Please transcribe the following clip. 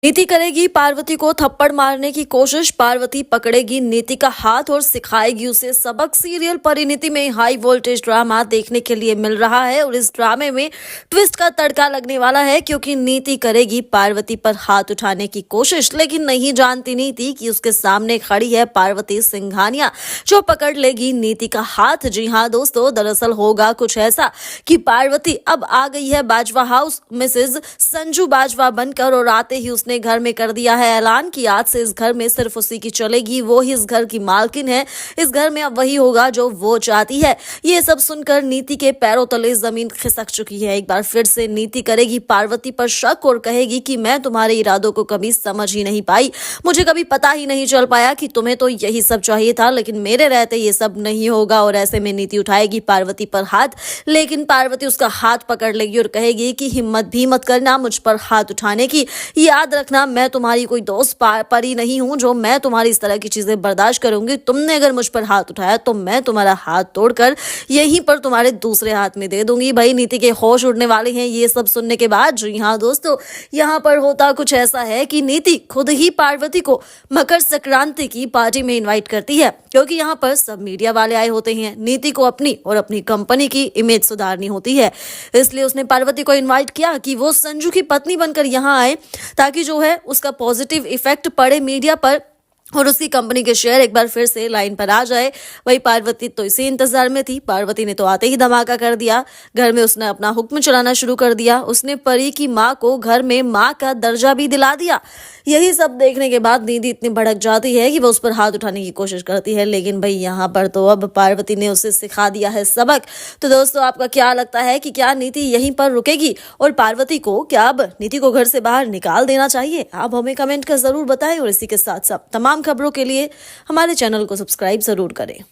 नीति करेगी पार्वती को थप्पड़ मारने की कोशिश। पार्वती पकड़ेगी नीति का हाथ और सिखाएगी उसे सबक। सीरियल परिणीति में हाई वोल्टेज ड्रामा देखने के लिए मिल रहा है और इस ड्रामे में ट्विस्ट का तड़का लगने वाला है, क्योंकि नीति करेगी पार्वती पर हाथ उठाने की कोशिश, लेकिन नहीं जानती नीति कि उसके सामने खड़ी है पार्वती सिंघानिया, जो पकड़ लेगी नीति का हाथ। जी हाँ दोस्तों, दरअसल होगा कुछ ऐसा कि पार्वती अब आ गई है बाजवा हाउस मिसेज संजू बाजवा बनकर, और आते ही उसने घर में कर दिया है ऐलान कि आज से इस घर में सिर्फ उसी की चलेगी, वो ही इस घर की मालकिन है। इस घर में अब वही होगा जो वो चाहती है। ये सब सुनकर नीति के पैरों तले जमीन खिसक चुकी है। एक बार फिर से नीति करेगी पार्वती पर शक और कहेगी कि मैं तुम्हारे इरादों को कभी समझ ही नहीं पाई, मुझे कभी पता ही नहीं चल पाया कि तुम्हें तो यही सब चाहिए था, लेकिन मेरे रहते ये सब नहीं होगा। और ऐसे में नीति उठाएगी पार्वती पर हाथ, लेकिन पार्वती उसका हाथ पकड़ लेगी और कहेगी कि हिम्मत भी मत करना मुझ पर हाथ उठाने की। याद रखना, मैं तुम्हारी कोई दोस्त परी नहीं हूं जो मैं तुम्हारी इस तरह की चीजें बर्दाश्त करूंगी। तुमने अगर मुझ पर हाथ उठाया तो मैं तुम्हारा हाथ तोड़कर यहीं पर तुम्हारे दूसरे हाथ में दे दूंगी। भाई नीति के होश उड़ने वाले हैं ये सब सुनने के बाद। जी हाँ दोस्तों, यहाँ पर होता कुछ ऐसा है कि नीति खुद ही पार्वती को मकर संक्रांति की पार्टी में इन्वाइट करती है, क्योंकि यहाँ पर सब मीडिया वाले आए होते हैं। नीति को अपनी और अपनी कंपनी की इमेज सुधारनी होती है, इसलिए उसने पार्वती को इन्वाइट किया कि वो संजू की पत्नी बनकर यहाँ आए, ताकि जो है उसका पॉजिटिव इफेक्ट पड़े मीडिया पर और उसकी कंपनी के शेयर एक बार फिर से लाइन पर आ जाए। वही पार्वती तो इसी इंतजार में थी। पार्वती ने तो आते ही धमाका कर दिया। घर में उसने अपना हुक्म चलाना शुरू कर दिया। उसने परी की माँ को घर में माँ का दर्जा भी दिला दिया। यही सब देखने के बाद नीति इतनी भड़क जाती है कि वो उस पर हाथ उठाने की कोशिश करती है, लेकिन भाई यहाँ पर तो अब पार्वती ने उसे सिखा दिया है सबक। तो दोस्तों, आपका क्या लगता है कि क्या नीति यहीं पर रुकेगी और पार्वती को क्या अब नीति को घर से बाहर निकाल देना चाहिए? आप हमें कमेंट कर जरूर बताएं और इसी के साथ साथ तमाम खबरों के लिए हमारे चैनल को सब्सक्राइब जरूर करें।